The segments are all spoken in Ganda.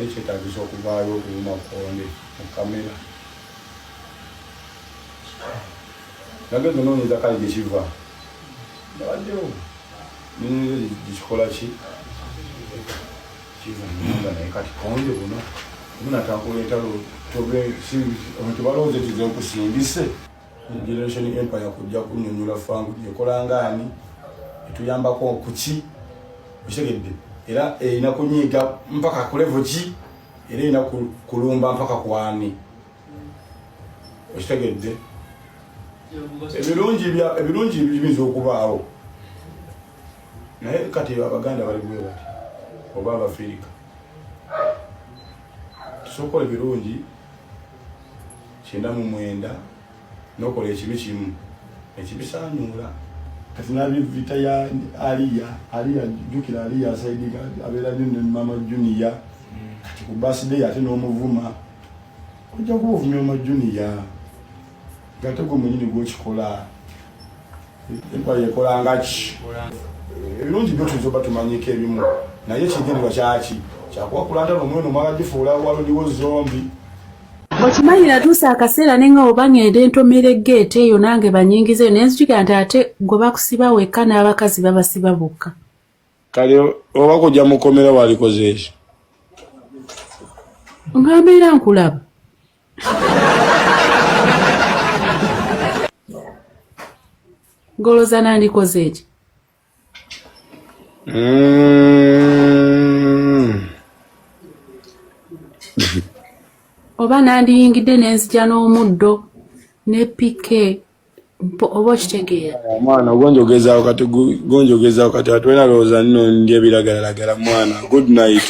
kibadde kyetaagisa okuvaayo okuwuma konde mu kamera nageze noonyeza kale gye kiva nabaddewo gikikola ki kiva nyumba naye kati konde buno bunatambula entalo abantu balowooza tize okusimbise generation empire kujja kunnyonnyola fangu gyekola ngaani etuyambako kuki okitegedde era erina kunyiiga mpaka ku level ki era erina kulumba mpaka ku ani okitegedde ebirungi biyinza okubaawo naye kati abaganda bali bwe bati oba abafirika tusobola ebirungi 99 nokola ekibi kimu ekibisaanyuula kati nabivita ya aliya jukira aliya saidika abeera ne mama juniya kati ku birthday ate n'omuvuma ojja kubuvumya mama juniya gate gwe mwenyini gwekikola empaya yekola ngaki ebirungi byo tuzoba tumanyiko ebimu naye ekigenderwa kyaki kyakuwakulantala omweno mwala gifuula waloliwo zombi Okimanyi tuusa akaseera nenga obangende entomere gate eyo nange banyingizeyo nenzijika nti ate gwe bakusiba wekka n'abakazi babasiba bokka kale oba kujja mukomera walikoze ekyo ngambeera nkulaba ngoloza nandikoze ekyo oba nandiyingidde nenzija n'omuddo ne pike oba okitegeera mwana gonjogezaako kati atwena lowooza nno ndya ebiragalalagala mwana good night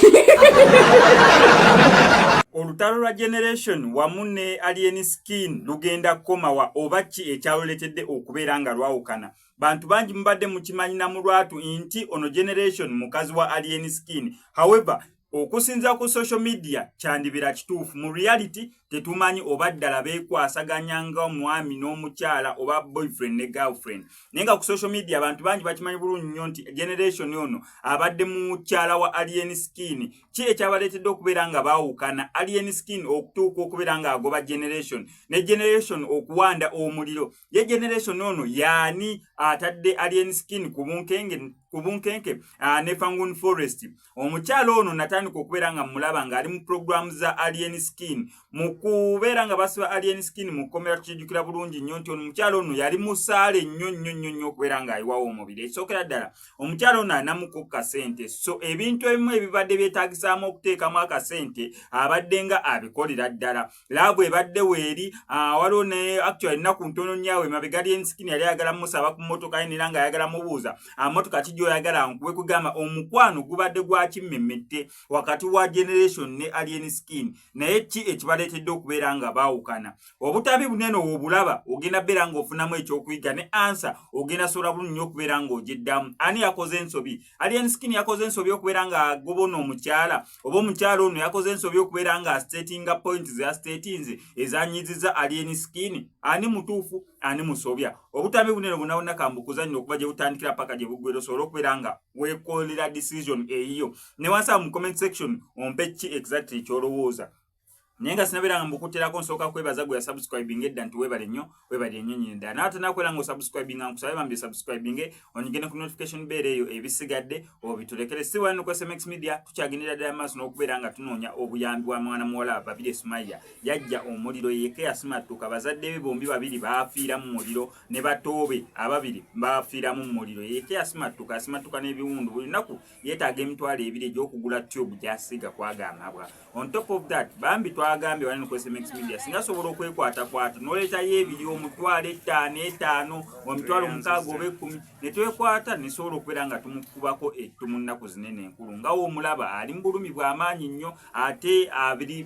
olutalo lwa generation wamu ne alien skin lugenda kukomawa oba ki ekyaluletedde okubeera nga lwawukana bantu bangi mubadde mukimanyi namu lwatu nti ono generation mukazi wa alien skin however okusinza ku social media kyandibira kituufu mu reality tetumanyi oba ddala beekwasaganya nga omwami n'omukyala oba boyfriend ne girlfriend naye nga ku social media abantu bangi bakimanyi bulungi nnyo nti generation ono abadde mukyala wa alien skin ki ekyabaleetedde okubeera nga baawukana alien skin okutuuka okubeera nga agoba generation ne generation okuwanda omuliro ye generation ono yaani atadde alien skin ku bunkenke ne Fangun Forest omukyala ono natandika okubeera nga mulaba ng'ali mu program za alien skin mu kubeera nga basiba alien skin mu kkomera tukijjukira bulungi nnyo nti omukyala ono yali musaale nnyo okubeera ng'ayiwawo omubiri ekisookera ddala omukyala ono anamuko kasente so ebintu ebimu ebibadde byetaagisaamu okuteekamu akasente abadde nga abikolera ddala laabu ebadde weeri waliwo ne actually nnaku ntono nnyawe mabega alien skin yali ayagala musaba ku mmotoka ye nera nga ayagala mubuuza mmotoka ki gy'oyagala nkube kugamba omukwano gubadde gwa kimmemmette wakati wa generation ne alien skin naye ki ekibaleetedde okubeera nga baawukana obutabi bunene obulaba ogenda beera ng'ofunamu ekyokuyiga ne ansa ogenda sobola bulungi nnyo okubeera ng'ogiddamu ani yakoze ensobi alien skin yakoze ensobi okubeera nga agobona omukyala oba omukyala ono yakoze ensobi okubeera nga statinga points za statinze ezanyiziza alien skin ani mutuufu ani musobya obutabi bunene bunawona kambukuza nnyo okuba gye butandikira paka gye buggwera osobola okubeera nga weekolera decision eyiyo ne wansi mu comment section ompe ki exactly ky'olowooza naye nga sinabeera nga mbukuterako nsooka kwebaza gwe yasubscribing edda nti weebale nnyo nyinyi ddala naate nakwera nga osubscribing nkusabe bambi subscribing onyigene ku notification bell eyo ebisigadde obitulekere si wano ku SMX Media tukyagendera ddala maaso n'okubeera nga tunoonya obuyambi bwa mwana muwala Babirye Sumaya yajja omuliro yeke yasimatuka bazadde be bombi babiri baafiira mu muliro ne batoobe ababiri baafiira mu muliro yeke yasimatuka n'ebiwundu buli nnaku yeetaaga emitwalo ebiri egy'okugula tube gy'asiiga kwagambabwa on top of that bambi twagambye wano ku SMX Media singa sobola okwekwatakwata n'oleetayo ebiri omutwalo 5 omitwalo 6 oba 10 ne twekwata ne sobola okubeera nga tumukubako ettumu nnaku zinene enkulu nga w'omulaba ali mu bulumi bw'amaanyi nnyo ate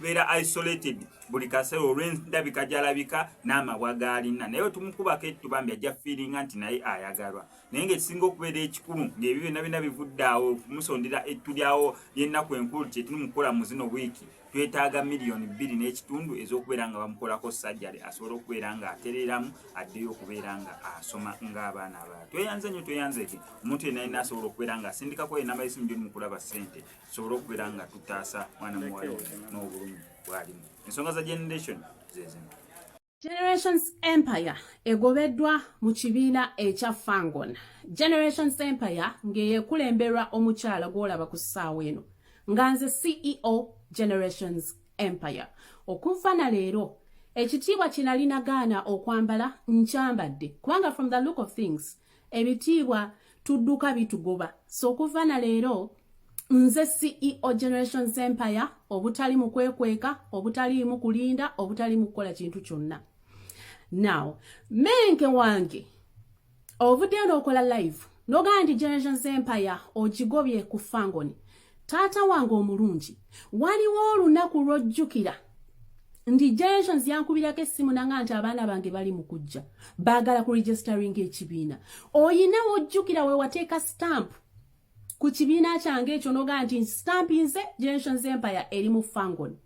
beera isolated buli kaseera olw'endabika gy'alabika n'amabwa g'alina naye tumukubako ettu bambi ajja fiiringa nti naye ayagalwa naye ng'ekisinga okubeera ekikulu ng'ebyo byonna bivudde awo kumusondera ettu lyawo ly'ennaku enkulu kye tumukola mu zino wiiki twetaaga milioni 2.5 ez'okubeera nga bamukolako sajjale asobole okubeera nga atereramu addeyo okubeera nga asoma ng'abaana abalala. Tweyanze nnyo tweyanzeke omuntu yenna yenna asobola okubeera nga asindikako enamba y'essimu gy'oli mu kulaba ssente tusobole okubeera nga tutaasa mwana muwala n'obulumi bw'alimu. Ensonga za generation zezimu. Generations Empire egobeddwa mu kibiina ekya Fangon. Generations Empire ng'eyekulemberwa omukyala gw'olaba ku ssaawa eno nga nze CEO Generations Empire. Okuva na leero ekitiibwa kinalinagaana okwambala nkyambadde kubanga from the look of things ebitiibwa tudduka bitugoba. So okuva na leero nze CEO Generations Empire, obutali mu kwekweka, obutali mu kulinda, obutali mu kukola kintu kyonna. Now, menke wange ovudde n'okola live nogaa nti Generations Empire ogigobye ku Fangon. Taata wange omulungi waliwo olunaku lw'ojjukira ndi Generations yankubirako essimu nanga nti abaana bange bali mu kujja baagala ku registering ekibiina. Oyina wojjukira we wateeka stamp ku kibiina kyange ekyo nogaa nti stampinze Generations Empire eri mu Fangon.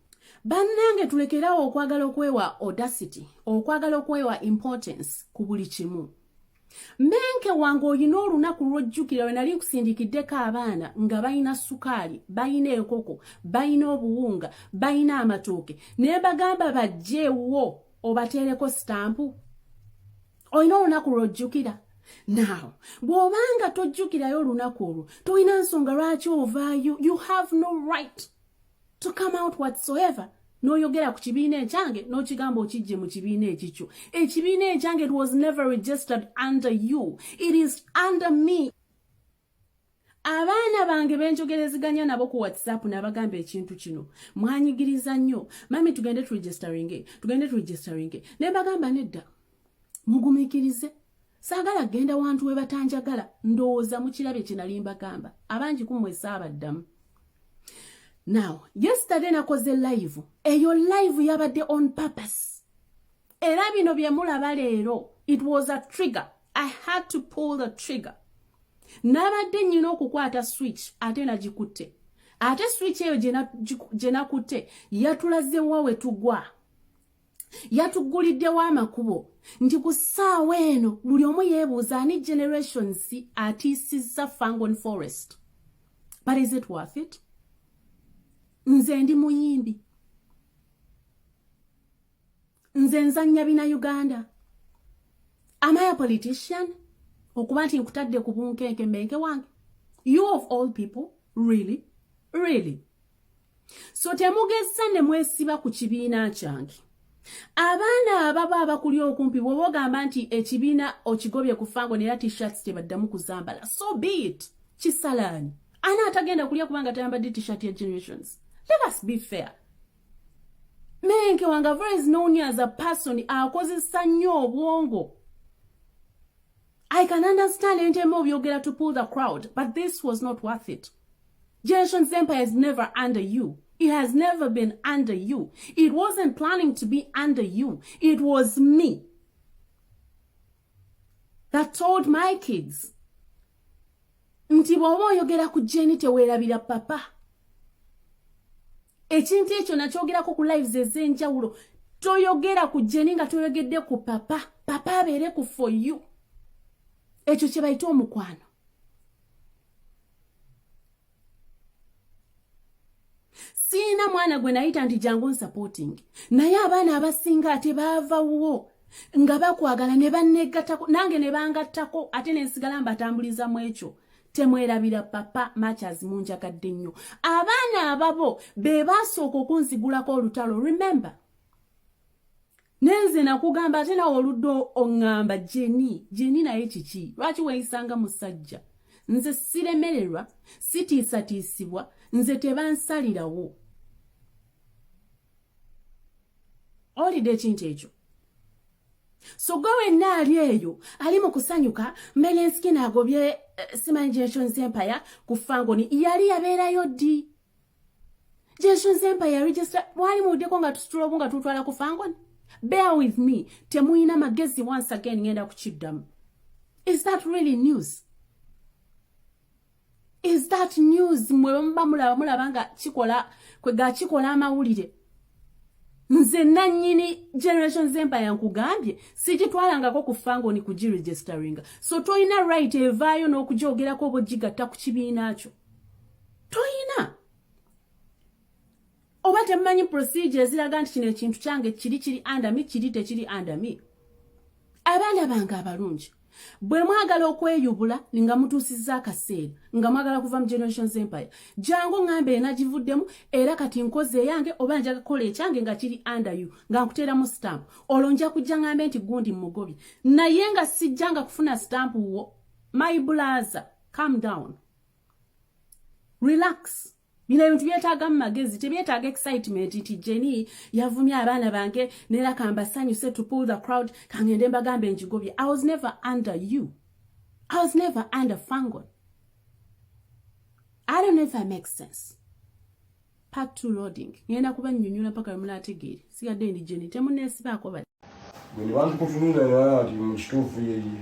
Bannange tulekerawo okwagala okwewa audacity, okwagala okwewa importance ku buli kimu. Menke wange oyina olunaku lw'ojjukira we nali nkusindikiddeko abaana nga bayina sukaali, bayina enkoko, bayina obuwunga, bayina amatooke, naye bagamba bajjeewo obateereko stampu. Oyina olunaku lw'ojjukira. Now, bw'obanga tojjukirayo olunaku olwo, toyina nsonga lwaki ovaayo. You have no right to come out whatsoever. N'oyogera ku kibiina ekyange n'okigamba okijje mu kibiina ekikyo. Ekibiina ekyange, it was never registered under you. It is under me. Abaana bange benjogereziganya nabo ku WhatsApp n'abagamba ekintu kino. Mwanyigiriza nnyo. Mami tugende tu registering. Ne bagamba nedda. Mugumikirize. Saagala genda wantu we batanjagala. Ndowooza mu kirabye kye nali mbagamba. Abangi ku mmwe saabaddamu. Now, yesterday nakoze live. Eyo live yabadde on purpose. Era bino bye mulaba leero. It was a trigger. I had to pull the trigger. Nabadde nnina okukwata switch ate nagikutte. Ate switch eyo gye nakutte yatulaze wa we tugwa. Yatuguliddewo amakubo. Nti ku ssaawa eno buli omu yeebuuza ani Generations atiisizza Fangon Forest. But is it worth it? Nze ndi muyimbi. Nze nzannya bina Uganda. Am I a politician? Okuba nti nkutadde ku bunkenke mbenke wange. You of all people? Really? Really? So temugeza ne mwesiba ku kibiina kyange. Abaana ababa abakuli okumpi bw'ogamba nti ekibiina okigobye ku Fangon era t-shirts tebaddamu kuzambala. So be it. Kisalaani. Ani atagenda kulya kubanga tayambadde t-shirt ya Generations? Let us be fair. Menke Wangavera is known as a person akozesa nnyo obwongo. I can understand entemo byogera to pull the crowd, but this was not worth it. Generations Empire is never under you. It has never been under you. It wasn't planning to be under you. It was me that told my kids, nti bw'oba oyogera ku Jenny teweerabira papa. Ekintu ekyo nakyogerako ku lives ez'enjawulo. Toyogera ku Jenny nga toyogedde ku papa. Papa abeere ku for you. Ekyo kye bayita omukwano. Siina mwana gwe nayita nti jangu nsupporting. Naye abaana abasinga ate baavawo nga bakwagala ne bannegattako nange ne bangattako ate ne nsigala mbatambuliza mu ekyo. Temwerabira papa machas munjagadde nnyo. Abaana ababo be basooka okunzigulako olutalo. Remember. Nenze nakugamba ate nawe oluddo oŋŋamba Jenny naye kiki? Lwaki weeyisanga musajja? Nze siremererwa, sitiisatiisibwa, nze tebansalirawo. Olidde ekintu ekyo. So gwe wenna ali eyo ali mu kusanyuka Melenski n'agobye simanyi Generations Empire ku Fangon yali yabeerayo ddi? Generations Empire register wali muddeko nga tusitula obu nga tutwala ku Fangon? Bear with me. Temuyina magezi once again ngenda kukiddamu. Is that really news? Is that news? Mwe mba mulaba nga kikola kwega kikola amawulire. Nze nannyini Generations Empire nkugambye sigitwalangako ku Fangoni kugiregisteringa. So toyina right evaayo n'okujoogerako obogigatta ku kibiina kyo. Toyina. Oba temumanyi procedure eziraga nti kino ekintu kyange kiri under me, kiri tekiri under me. Abaana bange abalungi. Bwe mwagala okweyubula nga mutuusizza akaseera nga mwagala kuva mu Generations Empire, jangu ngambe nagivuddemu era kati nkoze eyange oba njaga kukola ekyange nga kiri under you nga nkuteeramu stamp. Olwo nja kujja ngambe nti gundi mugobye. Naye nga sijjanga kufuna stamp wo. My brother, calm down. Relax. Bino ebintu byetaaga mu magezi, tebyetaaga excitement nti Jenny yavumya abaana bange nera kamba sanyuse to pull the crowd kangende mbagambe njigobye. I was never under you. I was never under Fangon. I don't know if that makes sense. Part 2 loading. Ngenda kuba nnyonnyola paka mulategeere. Sigadde ndi Jenny temunneesibaako bali. Bwe bantu kutunula era ati mu kituufu yeyi.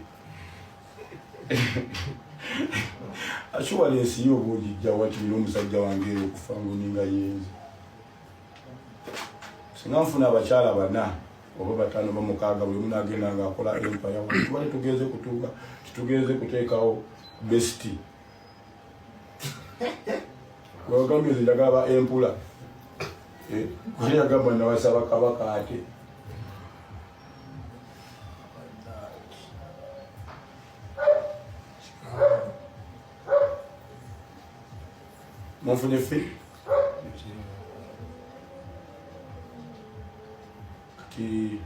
Actually esiyo bojijja wati n'omusajja wange okufango ninga yenzi. Sinafuna abakyala bana oba batano bamukaaga buli mundu agenda ng'akola empire wange. Twali tugeze kutuuka tugeze kuteekawo best. Wagambye njagala empula. Kuli yagamba nawasaba kabaka ate. Mon fune fait qui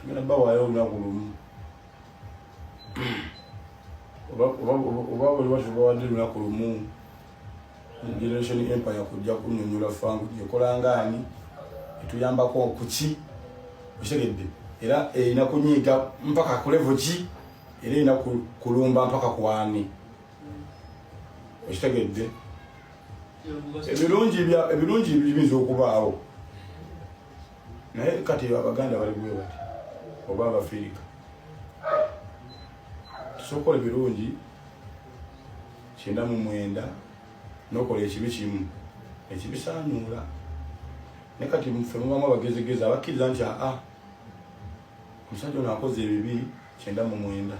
tu n'as pas voyé au Nagoulou. On va voir je vois de la Nagoulou. Generation Empire kujja kunyonyola Fango yekolangani etuyamba ko kuki ushegedde era ina kunyiga mpaka ku level ki era ina kulumba mpaka kwani. Okitegedde ebirungi bibiza okubaawo naye kati abaganda bali bwe bati oba abafirika tusokola ebirungi 99 n'okola ekibi kimu ekibisaanyuula naye kati muffe mubamu abagezegeza abakkiriza nti omusajja ono akoze ebibi 99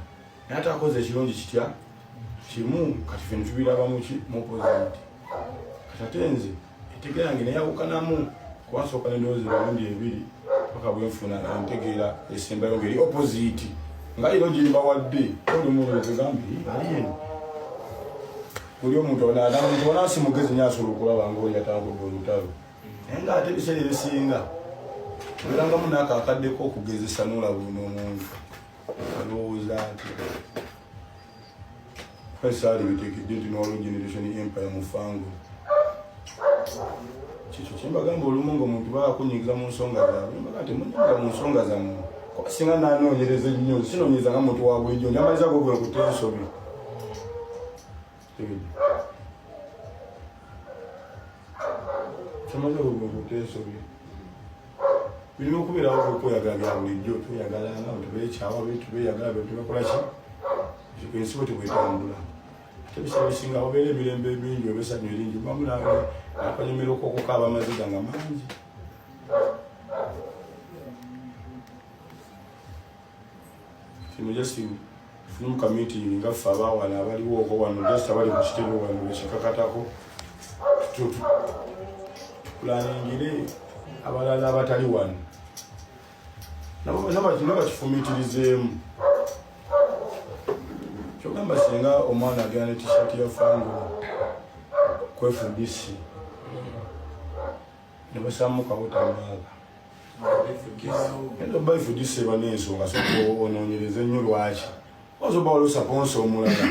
naye ate akoze ekirungi kitya kimu kati ffe ntubiraba mu opposite kati ate nze entegeerange neyawukanamu kubasooka n'endowooza emirundi ebiri paka bwe nfuna entegeera esembayo ngeri opposite nga ero gimbawadde oli omuntu egambye ali eno buli omuntu onasi mugezi nyasobola okulaba ngaoli yatambudde olutalo naye nga ate ebiseera ebisinga obeerangamu naakaakaddeko okugezesa n'olaba n'omuntu alowooza nti Pesari bitekedde nti n'olwo Generation Empire mu Fango. Kikyo kyembagamba olumu ng'omuntu baakunyigiza mu nsonga zaabwe mbaga nti munyigiza mu nsonga zammwe kuba singa nanoonyereza ennyo sinoonyeza nga muntu wa bulijjo njamaliza go gwe nkutta ensobi. Kyamaliza go gwe nkutta ensobi. Birina okubeerawo okweyagala bya bulijjo tweyagalanga tubeekyawa tubeeyagala tubakola ki ensibo tebwetambula. Tebisinga bisinga obeera emirembe mingi obesanyu eringi bamu nakanyumiro kokukaaba amaziga nga mangi. Kino just funu committee nga ffe abaawala abaliwo oko wano just abali ku kitebe wano bekikakatako tupulaningire abalala abatali wano nabo bakifumiitirizeemu. Kyogamba singa omwana agenda ne t-shirt ya Fango ku FDC ne basamukawo tamaaga endo ba FDC eba n'ensonga soko onoonyereza ennyo lwaki ozoba waliwo saponsa omulala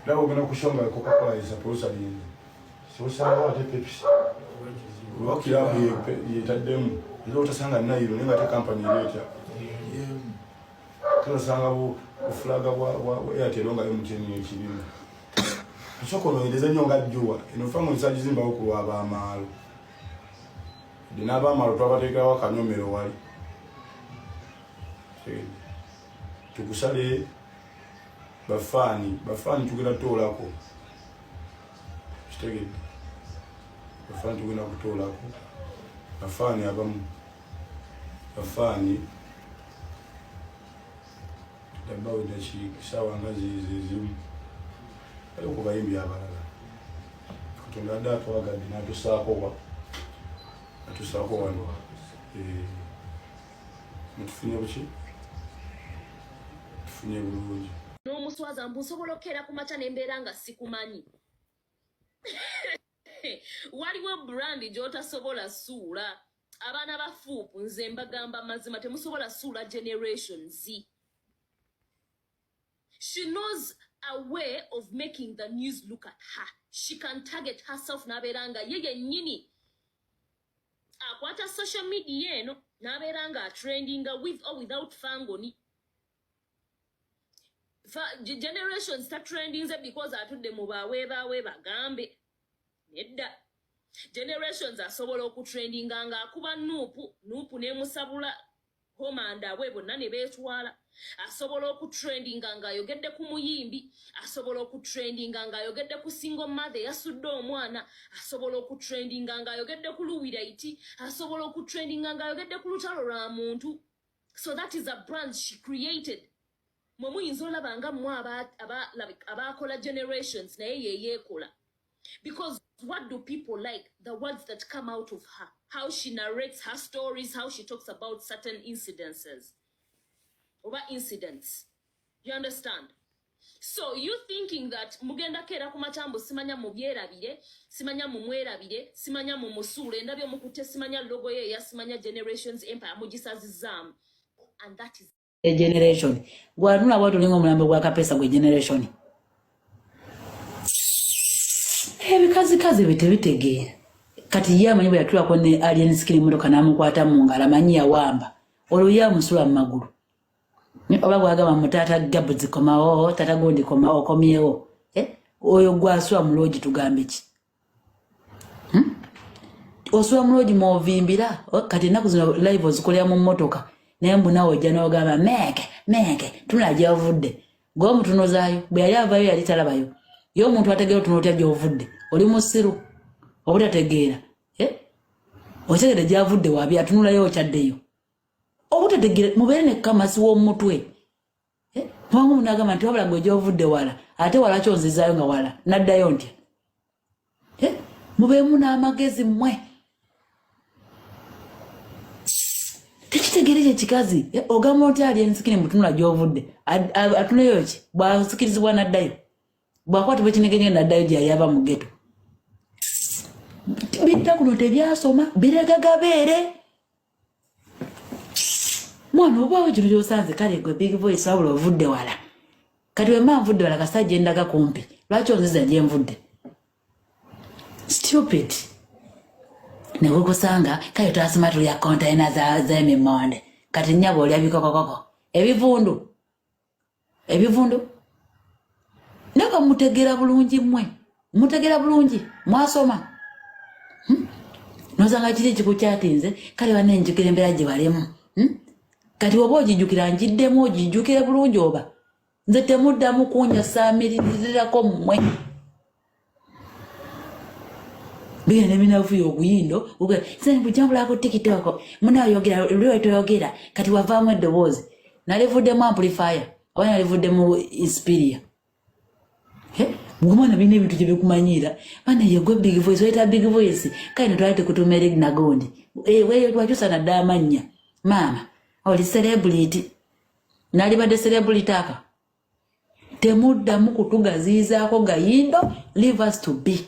laba ogenda kushonga Coca-Cola esaponsa lingi sibusangawo ate Pepsi olwa kirabu yetaddemu nzo utasanga nayo nenga ta company leta tunasanga bufulaga bwa Airtel nga MTN ekibino soko noyeleza nnyo nga jjuwa eno Fango nsaji zimba okulwa abamaalo dinaba amalo twabateekawo akanyomero wali tukusale bafani tugenda tolako kitegedde bafani tugenda kutolako bafani abamu bafani dabawo sawa nga zimu ali kubayimbi abalala katonda adde atwagadde n'atusaako wano mutufunye buki tufunye bulungi n'omuswaza mbu nsobola okukeera ku makya n'embeera nga sikumanyi waliwo brandi gy'otasobola suula abaana ba fuupu nze mbagamba mazima temusobola suula generation Z. She knows a way of making the news look at her. She can target herself n'abeera ye yennyini akwata social media eno n'abeera nga trendinga with or without Fangoni. Generations start trending because atudde mu baawe bagambe nedda. Generations asobola okutrendinga nga akuba nuupu n'emusabula komanda we bonna ne beetwala. Asobola okutrendinga nga ayogedde ku muyimbi, asobola okutrendinga nga ayogedde ku single mother yasudde omwana, asobola okutrendinga nga ayogedde ku Luwiraiti, asobola okutrendinga nga ayogedde ku lutalo lwa muntu. So that is a brand she created. Mwe muyinza olaba nga mmwe abaakola generations naye yeyeekola. Because what do people like? The words that come out of her. How she narrates her stories, how she talks about certain incidences. Over incidents. You understand? So you thinking that mugenda kera kumachambo simanya mubyerabire, simanya mumwerabire, simanya mumusule, ndabyo mukute simanya logo ye ya simanya Generations Empire mugisazizamu. And that is a generation. Gwanula watu lingo mulambe gwa kapesa gwe generation. Kazi bitebitege. Kati ya manyibo yatula kone alien skin motoka namukwata mungala manyi ya wamba. Olo ya musula magulu. Oba gwagaba mutata gabuzi komawo tata gondi komawo komyewo oyo gwaswa muloji tugambe ki oswa muloji movimbira kati naku zino live ozikolera mu motoka naye mbunawo ojja n'ogamba meke tunajja ovudde gwe omutunozaayo bwe yali avayo yali talabayo ye omuntu ategeera otunotya gy'ovudde oli musiru obutategeera otegedde gy'avudde waabi atunulayo okyaddeyo obutategeera mubeere ne kamasi w'omutwe mwangu munagamba nti wabula gwe gy'ovudde wala ate wala kyonzizaayo nga wala naddayo ntya mubeemu n'amagezi mmwe tekitegeere kye kikazi ogamba oti ali ensikini mutunula gy'ovudde atuneyo ki bwasikirizibwa naddayo bwakwatibwa ekinegenge naddayo gyeyali aba mu ggeto bidda kuno tebyasoma biregagabeere mwana obawo ekiro ky'osanze kale gwe big voice wabula ovudde wala kati wemba nvudde wala kasajja endaga kumpi lwaki onziza gye nvudde stupid ne wekusanga kale twasoma tulya kontaina z'emimonde kati nnyaba olya bikokokoko ebivundu naka mutegeera bulungi mmwe mutegeera bulungi mwasoma nosanga kiri ekikukyatinze kale banenjukira embeera gye balemu kati oba ogijjukira njiddemu ogijjukire bulungi oba nze temuddamu kunyasamirirako mmwe bigenda ebinafuya oguyindo bujambulako tikitoko munayogera lwetoyogera kati wavaamu eddoboozi nalivuddemu amplifier oba nalivuddemu inspiria mugumana bina ebintu gye bikumanyira bana yegwe big voice oyita big voice kale netwali tekutuma erig nagondi weyo twakyusa naddala amannya maama oli celebrity nali badde celebrity aka temuddamu kutugaziizaako gayindo leave us to be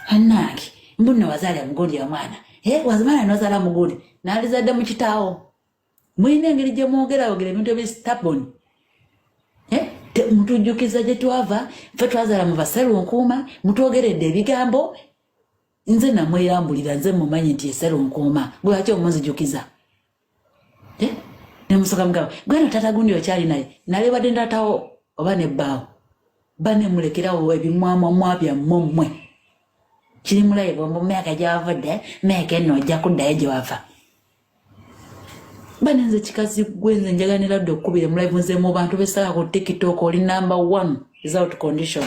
annange mbunne wazaala mugondi ya mwana wazimana nozaala mugondi nalizadde mu kitaawo mulina engeri gye mwogera ebintu ebistaboni mutujjukiza gye twava ffe twazaala mu baserunkuuma mutwogeredde ebigambo nze namweyambulira nze mumanyi nti eserunkuuma lwaki omunzijukiza nemusoka mugamba gweno tata gundi okyali naye nalebadde ndatawo oba nebbaawo banemulekerawo ebimwamwamwa byammwe mmwe kiri mulayibu mbu meeka gy'avudde meeka eno ojja kuddayo gye wava banenze kikazi gwenze njaganira dde okubire mu live nze mu bantu besala ku TikTok oli number 1 without condition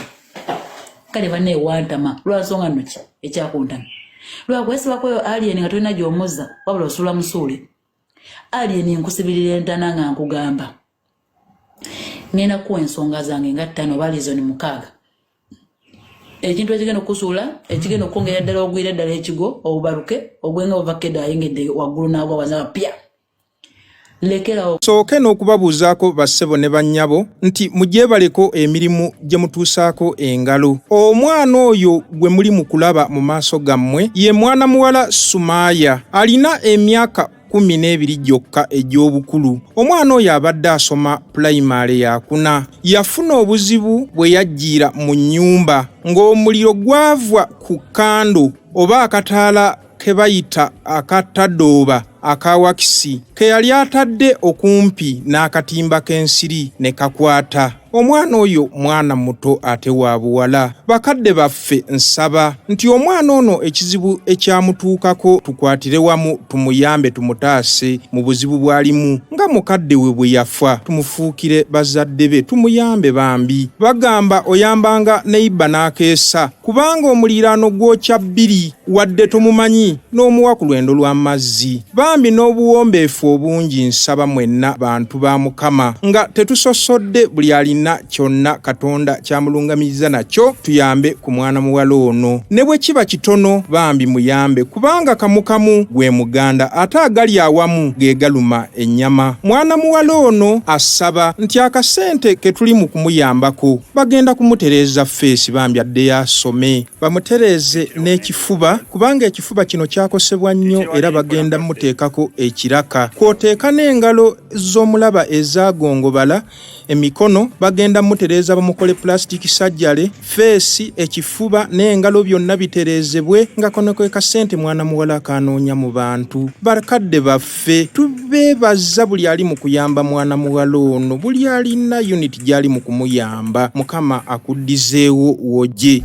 kale bane wantama lwasonga nnoki ekyakuntana lwakwesiba kweyo alien nga tolina gy'omuzza wabula osula musuule alien nkusibirira entana nga nkugamba ngenda kuwa ensonga zange nga 5 balizoni 6 ekintu ekigenda okusuula ekigenda okwongera ddala ogwire ddala ekigo obubaluke ogwenga ovakedo ayengedde waggulu naagwa wazaba pya lekera sooke n'okubabuuzaako bassebo ne bannyabo nti mugyebaleko emirimu gye mutuusaako engalo. Omwana oyo gwe muli mu kulaba mu maaso gammwe ye mwana muwala Sumaaya alina emyaka 12 gyokka egy'obukulu. Omwana oyo abadde asoma pulayimale yakuna. Yafuna obuzibu bwe yajjiira mu nnyumba ng'omuliro gwava ku kando oba akataala ke bayita akatadooba akawakisi ke yali atadde okumpi n'akatimba k'ensiri ne kakwata. Omwana oyo mwana muto ate wa buwala. Bakadde baffe nsaba nti omwana ono ekizibu ekyamutuukako tukwatire wamu tumuyambe tumutaase mu buzibu bwalimu nga mukadde we bwe yafa tumufuukire bazadde be tumuyambe bambi. Bagamba oyambanga neiba n'akeesa kubanga omuliraano gwokya bbiri wadde tumumanyi n'omuwa ku lwendo lw'amazzi. Bambi n'obuwombeefu obungi nsaba mwenna bantu ba Mukama nga tetusosodde buli alina kyonna Katonda kyamulungamiriza nakyo tuyambe ku mwana muwala ono. Ne bwe kiba kitono bambi muyambe kubanga kamukamu gwe muganda ate agali awamu ge galuma ennyama. Mwana muwala ono asaba nti akasente ke tuli mu kumuyambako bagenda kumutereeza feesi bambi adde asome bamutereeze n'ekifuba kubanga ekifuba kino kyakosebwa nnyo era bagenda muteekako ekiraka kwoteeka n'engalo z'omulaba ezagongobala emikono bagenda mutereeza bamukole plastic surgery feesi ekifuba n'engalo byonna bitereezebwe nga kono kwe kasente mwana muwala kanoonya mu bantu. Bakadde baffe tubeebaza buli ali mu kuyamba mwana muwala ono buli alina unit gy'ali mu kumuyamba. Mukama akuddizeewo wojje.